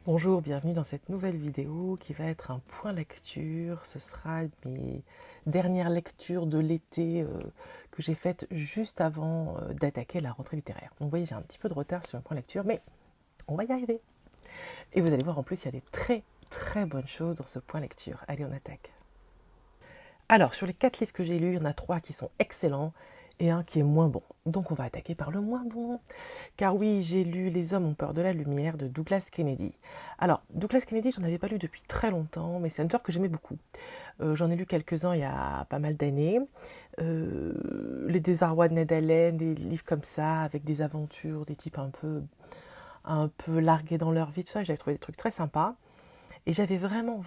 Bonjour, bienvenue dans cette nouvelle vidéo qui va être un point lecture. Ce sera mes dernières lectures de l'été que j'ai faites juste avant d'attaquer la rentrée littéraire. Donc vous voyez, j'ai un petit peu de retard sur le point lecture, mais on va y arriver. Et vous allez voir en plus, il y a des très bonnes choses dans ce point lecture. Allez, on attaque. Alors, sur les 4 livres que j'ai lus, il y en a 3 qui sont excellents et un qui est moins bon. Donc on va attaquer par le moins bon. Car oui, j'ai lu Les hommes ont peur de la lumière de Douglas Kennedy. Alors, Douglas Kennedy, j'en avais pas lu depuis très longtemps, mais c'est un auteur que j'aimais beaucoup. J'en ai lu quelques-uns il y a pas mal d'années. Les Désarrois de Ned Allen, des livres comme ça, avec des aventures, des types un peu largués dans leur vie, tout ça, j'avais trouvé des trucs très sympas. Et j'avais vraiment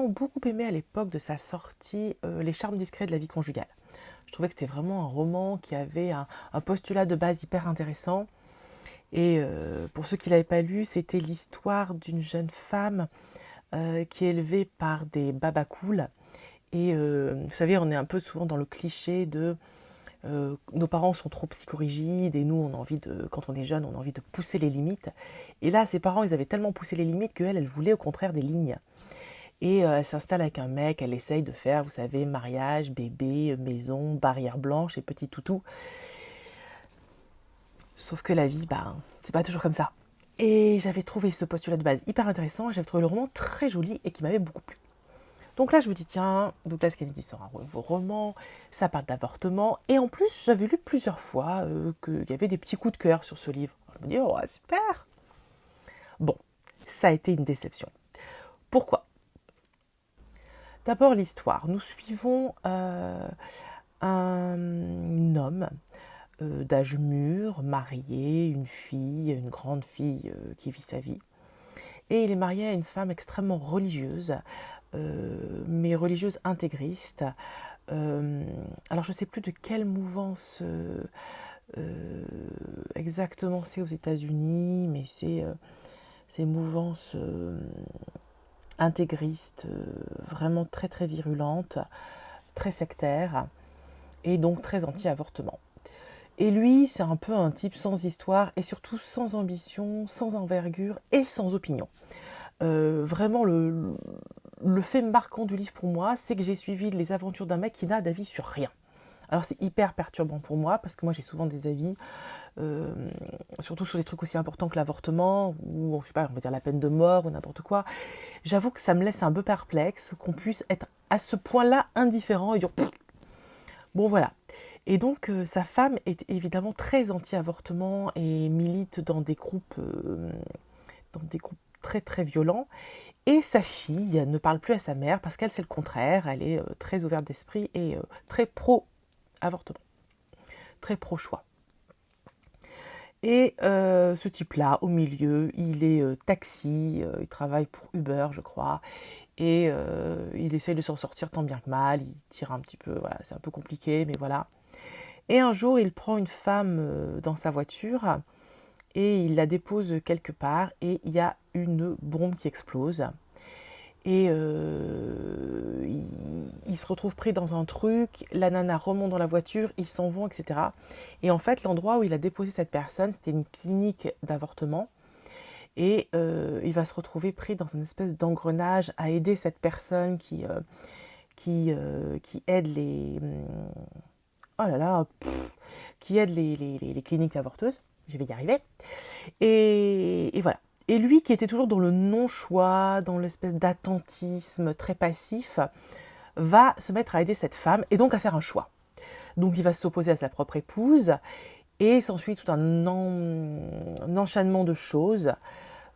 beaucoup aimé à l'époque de sa sortie Les charmes discrets de la vie conjugale. Je trouvais que c'était vraiment un roman qui avait un postulat de base hyper intéressant. Et pour ceux qui ne l'avaient pas lu, c'était l'histoire d'une jeune femme qui est élevée par des babacools. Et vous savez, on est un peu souvent dans le cliché de nos parents sont trop psychorigides et nous, on a envie de, quand on est jeune, on a envie de pousser les limites. Et là, ses parents, ils avaient tellement poussé les limites qu'elle, elle voulait au contraire des lignes. Et elle s'installe avec un mec, elle essaye de faire, vous savez, mariage, bébé, maison, barrière blanche et petit toutou. Sauf que la vie, c'est pas toujours comme ça. Et j'avais trouvé ce postulat de base hyper intéressant, et j'avais trouvé le roman très joli et qui m'avait beaucoup plu. Donc là, je me dis, tiens, Douglas Kennedy sort un nouveau roman, ça parle d'avortement, et en plus, j'avais lu plusieurs fois qu'il y avait des petits coups de cœur sur ce livre. Je me dis, oh, super. Bon, ça a été une déception. Pourquoi? D'abord, l'histoire. Nous suivons un homme d'âge mûr, marié, une grande fille qui vit sa vie. Et il est marié à une femme extrêmement religieuse, mais religieuse intégriste. Alors je ne sais plus de quelle mouvance exactement c'est aux États-Unis, mais c'est mouvance intégriste, vraiment très virulente, très sectaire, et donc très anti-avortement. Et lui, c'est un peu un type sans histoire et surtout sans ambition, sans envergure et sans opinion. Vraiment, le fait marquant du livre pour moi, c'est que j'ai suivi les aventures d'un mec qui n'a d'avis sur rien. Alors c'est hyper perturbant pour moi parce que moi j'ai souvent des avis, surtout sur des trucs aussi importants que l'avortement ou je sais pas, on va dire la peine de mort ou n'importe quoi. J'avoue que ça me laisse un peu perplexe qu'on puisse être à ce point-là indifférent et dire bon voilà. Et donc sa femme est évidemment très anti-avortement et milite dans des groupes très violents. Et sa fille ne parle plus à sa mère parce qu'elle c'est le contraire, elle est très ouverte d'esprit et très pro-avortement, très pro-choix. Et ce type-là, au milieu, il est taxi, il travaille pour Uber, je crois, et il essaye de s'en sortir tant bien que mal, il tire un petit peu, voilà, c'est un peu compliqué, mais voilà. Et un jour, il prend une femme dans sa voiture et il la dépose quelque part et il y a une bombe qui explose. Et il se retrouve pris dans un truc, la nana remonte dans la voiture, ils s'en vont, etc. Et en fait, l'endroit où il a déposé cette personne, c'était une clinique d'avortement. Et il va se retrouver pris dans une espèce d'engrenage à aider cette personne qui aide les... Oh là là, qui aide les cliniques avorteuses. Je vais y arriver. Et voilà. Et lui, qui était toujours dans le non-choix, dans l'espèce d'attentisme très passif, va se mettre à aider cette femme et donc à faire un choix. Donc il va s'opposer à sa propre épouse et s'ensuit tout un enchaînement de choses.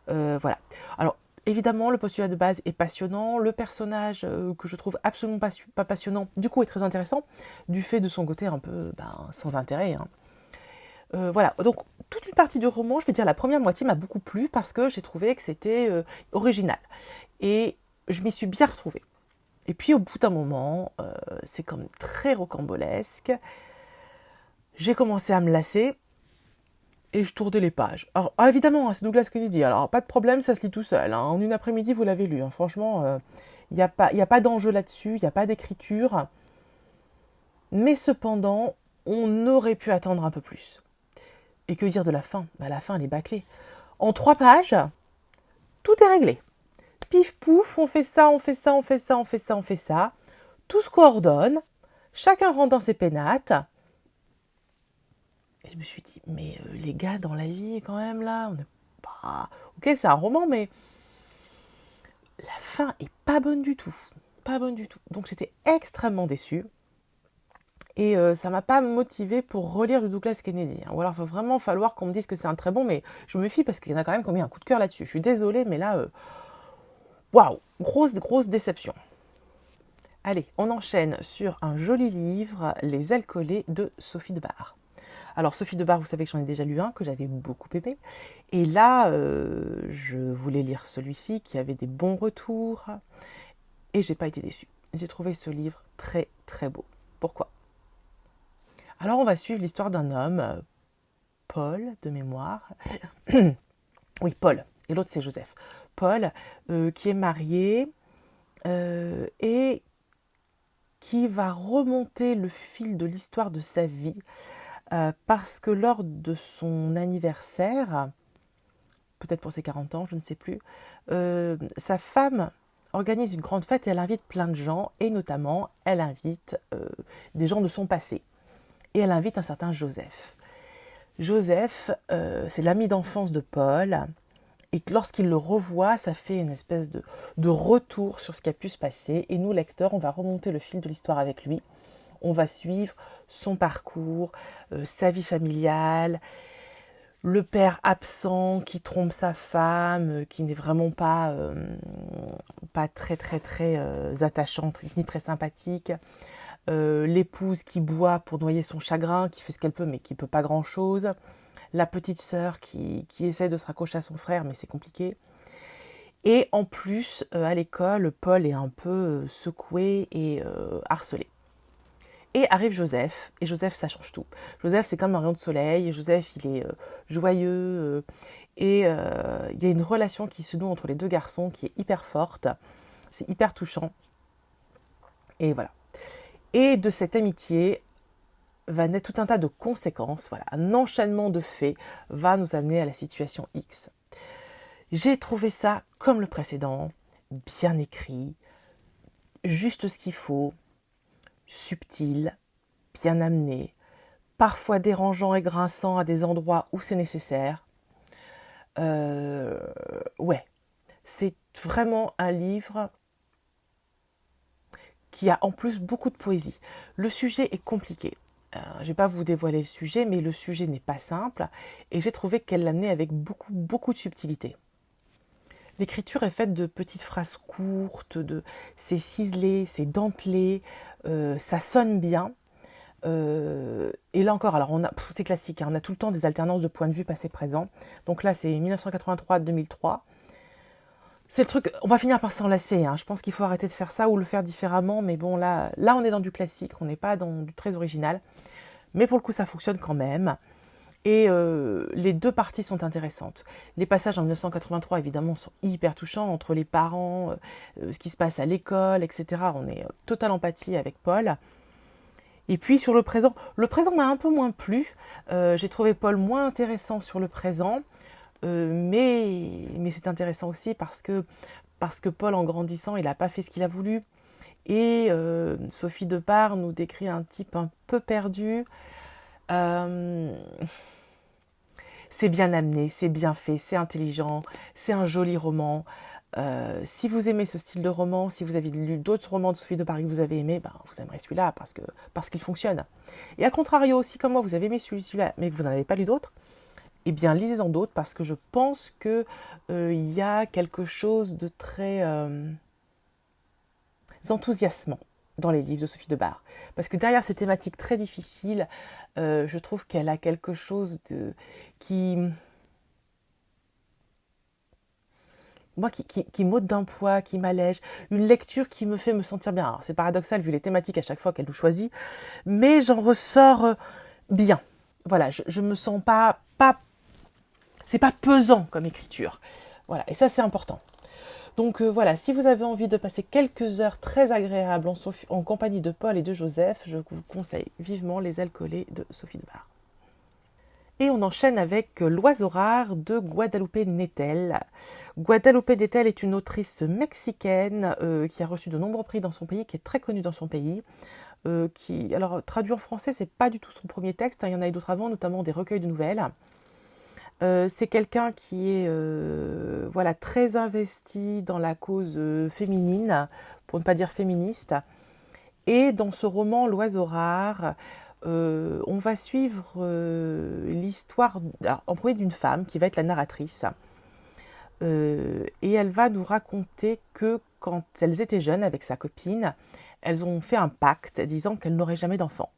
Voilà. Alors, évidemment, le postulat de base est passionnant. Le personnage, que je trouve absolument pas passionnant, du coup, est très intéressant, du fait de son côté un peu sans intérêt. Hein. Voilà, donc toute une partie du roman, je vais dire la première moitié m'a beaucoup plu parce que j'ai trouvé que c'était original. Et je m'y suis bien retrouvée. Et puis au bout d'un moment, c'est quand même très rocambolesque. J'ai commencé à me lasser et je tournais les pages. Alors évidemment, c'est Douglas Kennedy, alors pas de problème, ça se lit tout seul. Hein. En une après-midi, vous l'avez lu. Hein. Franchement, il n'y a pas d'enjeu là-dessus, il n'y a pas d'écriture. Mais cependant, on aurait pu attendre un peu plus. Et que dire de la fin? La fin, elle est bâclée. En 3 pages, tout est réglé. Pif pouf, on fait ça, on fait ça, on fait ça, on fait ça, on fait ça. Tout se coordonne, chacun rentre dans ses pénates. Et je me suis dit, mais les gars, dans la vie, quand même, là, on n'est pas... Ok, c'est un roman, mais la fin est pas bonne du tout. Pas bonne du tout. Donc j'étais extrêmement déçue. Et ça m'a pas motivée pour relire du Douglas Kennedy. Ou alors il va vraiment falloir qu'on me dise que c'est un très bon, mais je me méfie parce qu'il y en a quand même qui ont mis un coup de cœur là-dessus. Je suis désolée, mais là, waouh, grosse déception. Allez, on enchaîne sur un joli livre, Les ailes collées de Sophie de Bar. Alors Sophie de Bar, vous savez que j'en ai déjà lu un, que j'avais beaucoup aimé. Et là, je voulais lire celui-ci qui avait des bons retours. Et j'ai pas été déçue. J'ai trouvé ce livre très beau. Pourquoi ? Alors on va suivre l'histoire d'un homme, Paul, de mémoire. Oui, Paul. Et l'autre c'est Joseph. Paul, qui est marié et qui va remonter le fil de l'histoire de sa vie parce que lors de son anniversaire, peut-être pour ses 40 ans, je ne sais plus, sa femme organise une grande fête et elle invite plein de gens et notamment elle invite des gens de son passé. Et elle invite un certain Joseph. Joseph, c'est l'ami d'enfance de Paul. Et lorsqu'il le revoit, ça fait une espèce de retour sur ce qui a pu se passer. Et nous, lecteurs, on va remonter le fil de l'histoire avec lui. On va suivre son parcours, sa vie familiale, le père absent qui trompe sa femme, qui n'est vraiment pas très attachante ni très sympathique. L'épouse qui boit pour noyer son chagrin, qui fait ce qu'elle peut mais qui ne peut pas grand-chose. La petite sœur qui essaie de se raccrocher à son frère mais c'est compliqué. Et en plus, à l'école, Paul est un peu secoué et harcelé. Et arrive Joseph, et Joseph, ça change tout. Joseph, c'est comme un rayon de soleil. Joseph, il est joyeux, et il y a une relation qui se noue entre les deux garçons qui est hyper forte. C'est hyper touchant. Et voilà. Et de cette amitié va naître tout un tas de conséquences. Voilà, un enchaînement de faits va nous amener à la situation X. J'ai trouvé ça, comme le précédent, bien écrit, juste ce qu'il faut, subtil, bien amené, parfois dérangeant et grinçant à des endroits où c'est nécessaire. Ouais, c'est vraiment un livre qui a en plus beaucoup de poésie. Le sujet est compliqué. Je ne vais pas vous dévoiler le sujet, mais le sujet n'est pas simple et j'ai trouvé qu'elle l'amenait avec beaucoup de subtilité. L'écriture est faite de petites phrases courtes, c'est ciselé, c'est dentelé, ça sonne bien. Et là encore, alors c'est classique, hein, on a tout le temps des alternances de points de vue passé-présent. Donc là, c'est 1983-2003. C'est le truc, on va finir par s'enlacer. Hein. Je pense qu'il faut arrêter de faire ça ou le faire différemment. Mais bon, là on est dans du classique, on n'est pas dans du très original. Mais pour le coup, ça fonctionne quand même. Et les deux parties sont intéressantes. Les passages en 1983, évidemment, sont hyper touchants entre les parents, ce qui se passe à l'école, etc. On est total empathie avec Paul. Et puis sur le présent m'a un peu moins plu. J'ai trouvé Paul moins intéressant sur le présent. Mais c'est intéressant aussi parce que Paul, en grandissant, il n'a pas fait ce qu'il a voulu. Et Sophie de Bar nous décrit un type un peu perdu. C'est bien amené, c'est bien fait, c'est intelligent, c'est un joli roman. Si vous aimez ce style de roman, si vous avez lu d'autres romans de Sophie de Bar que vous avez aimés, vous aimerez celui-là parce qu'il fonctionne. Et à contrario, si comme moi vous avez aimé celui-là mais que vous n'en avez pas lu d'autres, eh bien, lisez-en d'autres parce que je pense qu'il y a quelque chose de très enthousiasmant dans les livres de Sophie de Bar. Parce que derrière ces thématiques très difficiles, je trouve qu'elle a quelque chose qui m'ôte d'un poids, qui m'allège, une lecture qui me fait me sentir bien. Alors c'est paradoxal vu les thématiques à chaque fois qu'elle nous choisit, mais j'en ressors bien. Voilà, je me sens pas c'est pas pesant comme écriture. Voilà, et ça c'est important. Donc voilà, si vous avez envie de passer quelques heures très agréables en compagnie de Paul et de Joseph, je vous conseille vivement Les ailes collées de Sophie de Bar. Et on enchaîne avec L'Oiseau rare de Guadalupe Nettel. Guadalupe Nettel est une autrice mexicaine qui a reçu de nombreux prix dans son pays, qui est très connue dans son pays. Alors, traduit en français, c'est pas du tout son premier texte, hein, il y en a eu d'autres avant, notamment des recueils de nouvelles. C'est quelqu'un qui est voilà, très investi dans la cause féminine, pour ne pas dire féministe. Et dans ce roman L'Oiseau rare, on va suivre l'histoire en premier d'une femme qui va être la narratrice. Et elle va nous raconter que quand elles étaient jeunes avec sa copine, elles ont fait un pacte disant qu'elles n'auraient jamais d'enfant.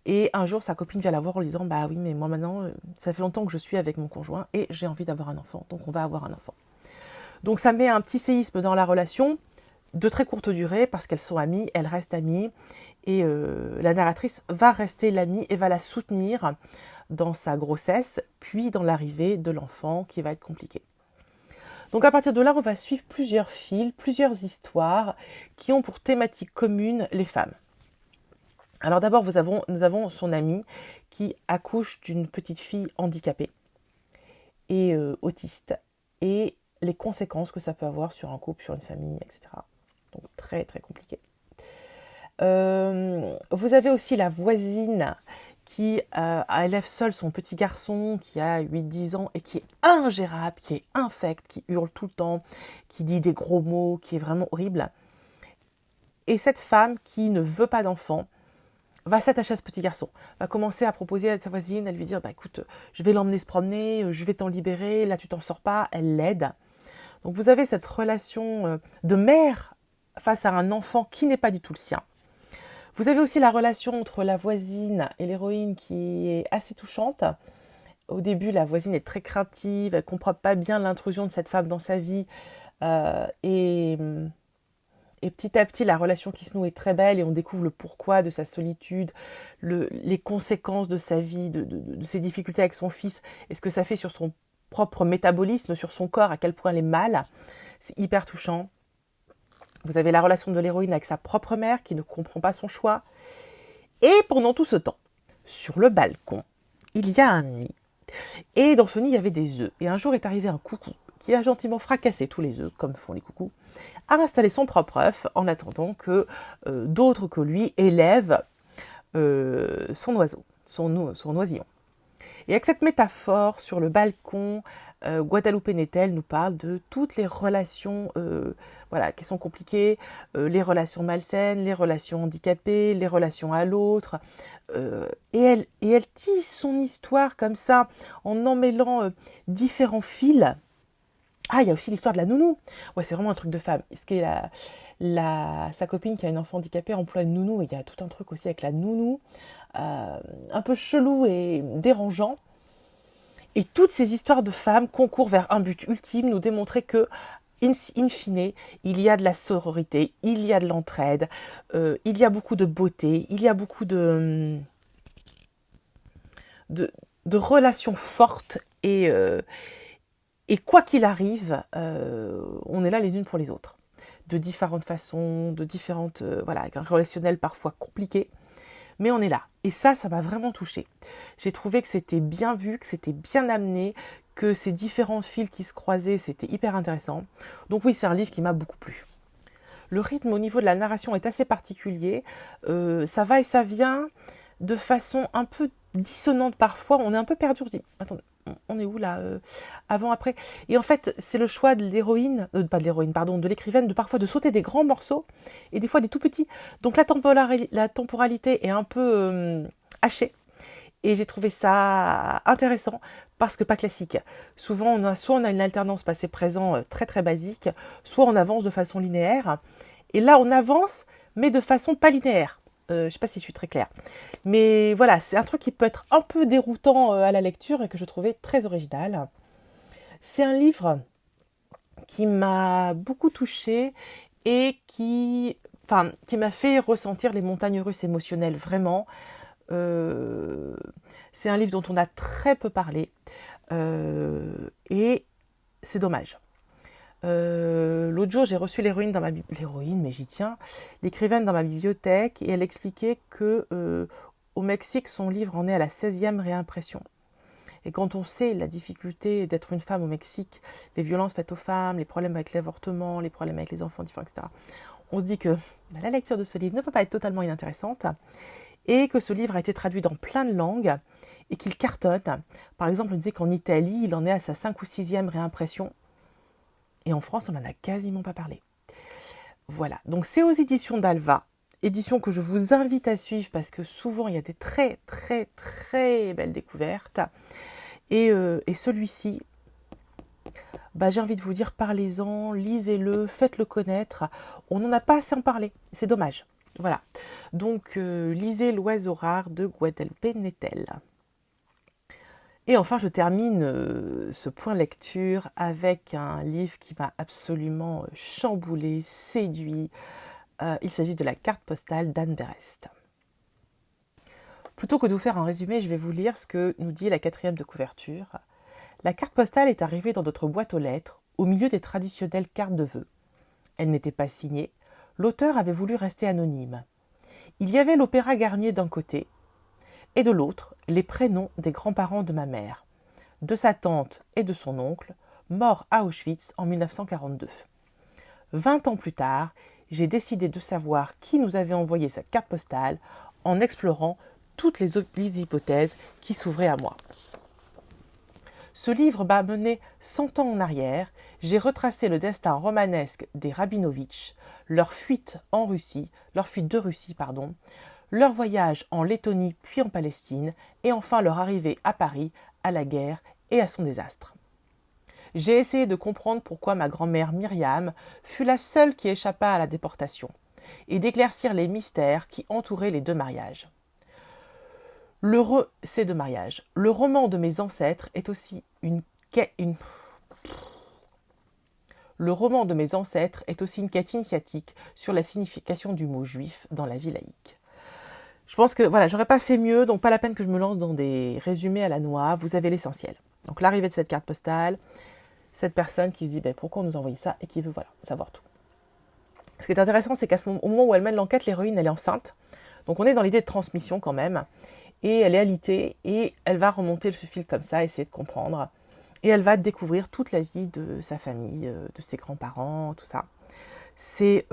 Et un jour, sa copine vient la voir en lui disant « Bah oui, mais moi maintenant, ça fait longtemps que je suis avec mon conjoint et j'ai envie d'avoir un enfant, donc on va avoir un enfant. » Donc ça met un petit séisme dans la relation, de très courte durée, parce qu'elles sont amies, elles restent amies, et la narratrice va rester l'amie et va la soutenir dans sa grossesse, puis dans l'arrivée de l'enfant qui va être compliqué. Donc à partir de là, on va suivre plusieurs fils, plusieurs histoires qui ont pour thématique commune les femmes. Alors d'abord, nous avons son amie qui accouche d'une petite fille handicapée et autiste, et les conséquences que ça peut avoir sur un couple, sur une famille, etc. Donc très très compliqué. Vous avez aussi la voisine qui élève seule son petit garçon qui a 8-10 ans et qui est ingérable, qui est infect, qui hurle tout le temps, qui dit des gros mots, qui est vraiment horrible. Et cette femme qui ne veut pas d'enfant va s'attacher à ce petit garçon, va commencer à proposer à sa voisine, à lui dire « Bah écoute, je vais l'emmener se promener, je vais t'en libérer, là tu t'en sors pas », elle l'aide. Donc vous avez cette relation de mère face à un enfant qui n'est pas du tout le sien. Vous avez aussi la relation entre la voisine et l'héroïne qui est assez touchante. Au début, la voisine est très craintive, elle ne comprend pas bien l'intrusion de cette femme dans sa vie. Et petit à petit, la relation qui se noue est très belle et on découvre le pourquoi de sa solitude, les conséquences de sa vie, de ses difficultés avec son fils et ce que ça fait sur son propre métabolisme, sur son corps, à quel point elle est mal. C'est hyper touchant. Vous avez la relation de l'héroïne avec sa propre mère qui ne comprend pas son choix. Et pendant tout ce temps, sur le balcon, il y a un nid. Et dans ce nid, il y avait des œufs. Et un jour est arrivé un coucou qui a gentiment fracassé tous les œufs, comme font les coucous, a installé son propre œuf en attendant que d'autres que lui élèvent son oiseau, son oisillon. Et avec cette métaphore sur le balcon, Guadalupe Nettel nous parle de toutes les relations qui sont compliquées, les relations malsaines, les relations handicapées, les relations à l'autre. Et elle tisse son histoire comme ça, en emmêlant différents fils. Ah, il y a aussi l'histoire de la nounou. Ouais, c'est vraiment un truc de femme. Est-ce que sa copine qui a une enfant handicapée emploie une nounou? Et il y a tout un truc aussi avec la nounou, un peu chelou et dérangeant. Et toutes ces histoires de femmes concourent vers un but ultime, nous démontrer que, in fine, il y a de la sororité, il y a de l'entraide, il y a beaucoup de beauté, il y a beaucoup de relations fortes et quoi qu'il arrive, on est là les unes pour les autres. De différentes façons, de différentes, avec un relationnel parfois compliqué. Mais on est là. Et ça m'a vraiment touchée. J'ai trouvé que c'était bien vu, que c'était bien amené, que ces différents fils qui se croisaient, c'était hyper intéressant. Donc oui, c'est un livre qui m'a beaucoup plu. Le rythme au niveau de la narration est assez particulier. Ça va et ça vient de façon un peu dissonante parfois. On est un peu perdu. On se dit, attendez, on est où là avant, après. Et en fait, c'est le choix de l'héroïne, de l'écrivaine, de parfois de sauter des grands morceaux et des fois des tout petits. Donc la temporalité est un peu hachée. Et j'ai trouvé ça intéressant parce que pas classique. Souvent, soit on a une alternance passé-présent très très basique, soit on avance de façon linéaire. Et là, on avance, mais de façon pas linéaire. Je ne sais pas si je suis très claire. Mais voilà, c'est un truc qui peut être un peu déroutant à la lecture et que je trouvais très original. C'est un livre qui m'a beaucoup touchée et qui m'a fait ressentir les montagnes russes émotionnelles, vraiment. C'est un livre dont on a très peu parlé et c'est dommage. L'autre jour, j'ai reçu l'écrivaine dans ma bibliothèque et elle expliquait que au Mexique, son livre en est à la 16e réimpression. Et quand on sait la difficulté d'être une femme au Mexique, les violences faites aux femmes, les problèmes avec l'avortement, les problèmes avec les enfants différents, etc., on se dit que la lecture de ce livre ne peut pas être totalement inintéressante et que ce livre a été traduit dans plein de langues et qu'il cartonne. Par exemple, on disait qu'en Italie, il en est à sa 5e ou 6e réimpression et en France, on n'en a quasiment pas parlé. Voilà, donc c'est aux éditions d'Alva, édition que je vous invite à suivre parce que souvent il y a des très très très belles découvertes. Et celui-ci, j'ai envie de vous dire, parlez-en, lisez-le, faites-le connaître. On n'en a pas assez en parler, c'est dommage. Voilà, donc lisez L'Oiseau rare de Guadalupe Nettel. Et enfin, je termine ce point lecture avec un livre qui m'a absolument chamboulé, séduit. Il s'agit de La carte postale d'Anne Berest. Plutôt que de vous faire un résumé, je vais vous lire ce que nous dit la 4e de couverture. La carte postale est arrivée dans notre boîte aux lettres, au milieu des traditionnelles cartes de vœux. Elle n'était pas signée, l'auteur avait voulu rester anonyme. Il y avait l'Opéra Garnier d'un côté, et de l'autre, les prénoms des grands-parents de ma mère, de sa tante et de son oncle, morts à Auschwitz en 1942. 20 ans plus tard, j'ai décidé de savoir qui nous avait envoyé cette carte postale en explorant toutes les hypothèses qui s'ouvraient à moi. Ce livre m'a mené 100 ans en arrière. J'ai retracé le destin romanesque des Rabinovitch, leur fuite de Russie, leur voyage en Lettonie puis en Palestine, et enfin leur arrivée à Paris, à la guerre et à son désastre. J'ai essayé de comprendre pourquoi ma grand-mère Myriam fut la seule qui échappa à la déportation, et d'éclaircir les mystères qui entouraient les deux mariages. Ces deux mariages. Le roman de mes ancêtres est aussi une quête initiatique sur la signification du mot juif dans la vie laïque. Je pense que voilà, j'aurais pas fait mieux, donc pas la peine que je me lance dans des résumés à la noix, vous avez l'essentiel. Donc l'arrivée de cette carte postale, cette personne qui se dit pourquoi on nous a envoyé ça et qui veut savoir tout. Ce qui est intéressant, c'est qu'au moment où elle mène l'enquête, l'héroïne elle est enceinte, donc on est dans l'idée de transmission quand même, et elle est alitée et elle va remonter le fil comme ça, essayer de comprendre, et elle va découvrir toute la vie de sa famille, de ses grands-parents, tout ça. C'est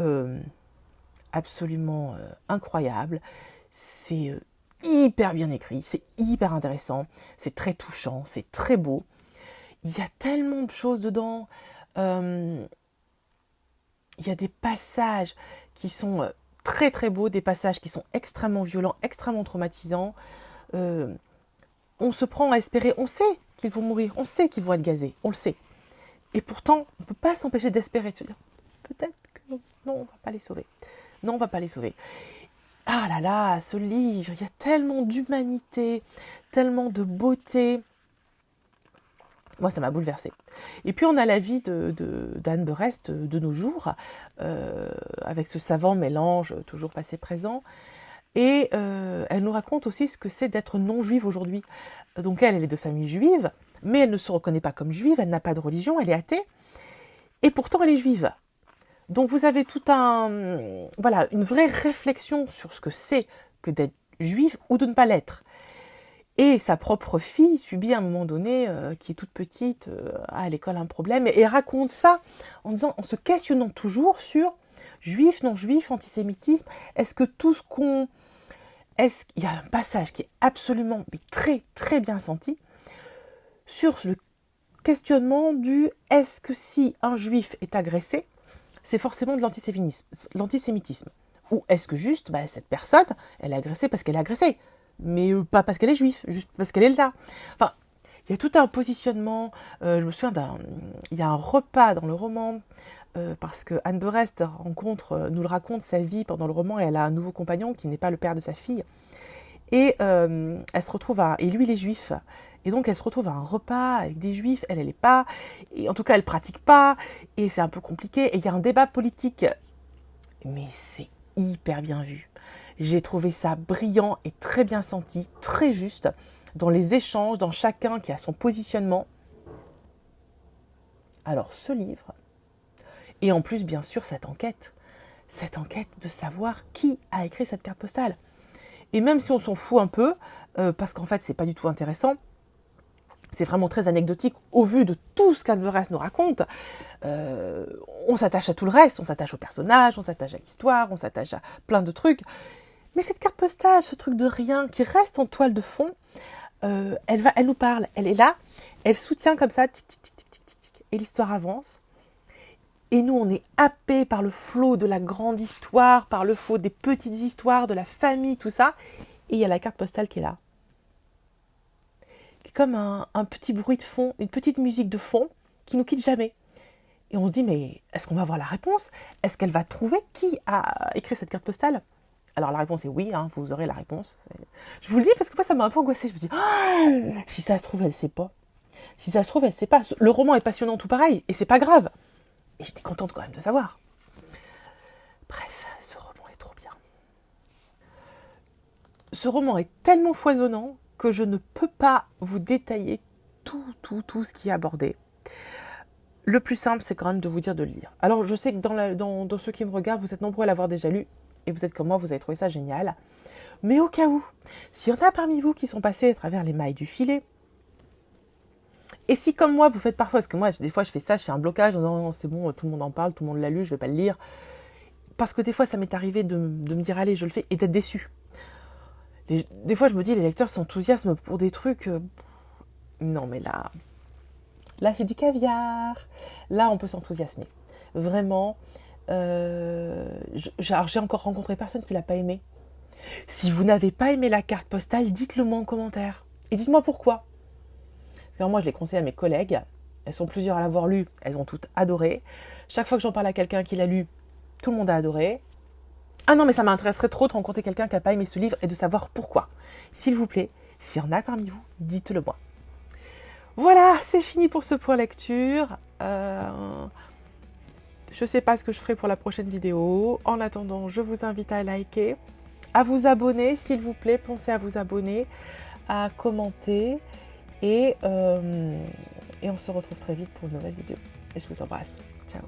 absolument incroyable. C'est hyper bien écrit, c'est hyper intéressant, c'est très touchant, c'est très beau. Il y a tellement de choses dedans. Il y a des passages qui sont très très beaux, des passages qui sont extrêmement violents, extrêmement traumatisants. On se prend à espérer, on sait qu'ils vont mourir, on sait qu'ils vont être gazés, on le sait. Et pourtant, on ne peut pas s'empêcher d'espérer, de se dire, peut-être que non, on ne va pas les sauver. Non, on ne va pas les sauver. Ah là là, ce livre, il y a tellement d'humanité, tellement de beauté. Moi, ça m'a bouleversée. Et puis, on a la vie d'Anne Berest de nos jours, avec ce savant mélange toujours passé-présent. Et elle nous raconte aussi ce que c'est d'être non-juive aujourd'hui. Donc elle est de famille juive, mais elle ne se reconnaît pas comme juive, elle n'a pas de religion, elle est athée. Et pourtant, elle est juive. Donc vous avez une vraie réflexion sur ce que c'est que d'être juive ou de ne pas l'être. Et sa propre fille subit à un moment donné, qui est toute petite, à l'école un problème, et raconte ça en se questionnant toujours sur juif, non-juif, antisémitisme. Est-ce que tout ce qu'on... Il y a un passage qui est absolument très très bien senti sur le questionnement du est-ce que si un juif est agressé, c'est forcément de l'antisémitisme. Ou est-ce que juste, cette personne, elle est agressée parce qu'elle est agressée, mais pas parce qu'elle est juive, juste parce qu'elle est là. Enfin, il y a tout un positionnement. Je me souviens il y a un repas dans le roman, parce que Anne Berest nous le raconte sa vie pendant le roman, et elle a un nouveau compagnon qui n'est pas le père de sa fille. Et elle se retrouve et lui il est juif. Et donc elle se retrouve à un repas avec des juifs, elle n'est pas, et en tout cas elle pratique pas, et c'est un peu compliqué, et il y a un débat politique, mais c'est hyper bien vu. J'ai trouvé ça brillant et très bien senti, très juste, dans les échanges, dans chacun qui a son positionnement. Alors ce livre, et en plus bien sûr cette enquête de savoir qui a écrit cette carte postale. Et même si on s'en fout un peu, parce qu'en fait c'est pas du tout intéressant, c'est vraiment très anecdotique au vu de tout ce qu'Anne Berest nous raconte. On s'attache à tout le reste, on s'attache au personnage, on s'attache à l'histoire, on s'attache à plein de trucs. Mais cette carte postale, ce truc de rien qui reste en toile de fond, elle nous parle, elle est là, elle soutient comme ça, tic, tic, tic, tic, tic, tic, tic, et l'histoire avance. Et nous, on est happés par le flot de la grande histoire, par le flot des petites histoires, de la famille, tout ça. Et il y a la carte postale qui est là. Qui est comme un petit bruit de fond, une petite musique de fond qui nous quitte jamais. Et on se dit, mais est-ce qu'on va avoir la réponse? Est-ce qu'elle va trouver qui a écrit cette carte postale? Alors la réponse est oui, hein, vous aurez la réponse. Je vous le dis parce que moi, ça m'a un peu angoissée. Je me dis, oh, si ça se trouve, elle ne sait pas. Si ça se trouve, elle ne sait pas. Le roman est passionnant, tout pareil, et c'est pas grave. Et j'étais contente quand même de savoir. Bref, ce roman est trop bien. Ce roman est tellement foisonnant que je ne peux pas vous détailler tout ce qui est abordé. Le plus simple, c'est quand même de vous dire de le lire. Alors, je sais que dans ceux qui me regardent, vous êtes nombreux à l'avoir déjà lu, et vous êtes comme moi, vous avez trouvé ça génial. Mais au cas où, s'il y en a parmi vous qui sont passés à travers les mailles du filet, et si comme moi, vous faites parfois, parce que moi, des fois, je fais ça, je fais un blocage, en disant non, c'est bon, tout le monde en parle, tout le monde l'a lu, je ne vais pas le lire. Parce que des fois, ça m'est arrivé de me dire, allez, je le fais, et d'être déçue. Des fois, je me dis, les lecteurs s'enthousiasment pour des trucs... Non, mais là, c'est du caviar. Là, on peut s'enthousiasmer. Vraiment. J'ai encore rencontré personne qui ne l'a pas aimé. Si vous n'avez pas aimé la carte postale, dites-le moi en commentaire. Et dites-moi pourquoi. Moi, je l'ai conseillé à mes collègues. Elles sont plusieurs à l'avoir lu. Elles ont toutes adoré. Chaque fois que j'en parle à quelqu'un qui l'a lu, tout le monde a adoré. Ah non, mais ça m'intéresserait trop de rencontrer quelqu'un qui n'a pas aimé ce livre et de savoir pourquoi. S'il vous plaît, s'il y en a parmi vous, dites-le moi. Voilà, c'est fini pour ce point lecture. Je ne sais pas ce que je ferai pour la prochaine vidéo. En attendant, je vous invite à liker, à vous abonner, s'il vous plaît. Pensez à vous abonner, à commenter. Et on se retrouve très vite pour une nouvelle vidéo. Et je vous embrasse. Ciao.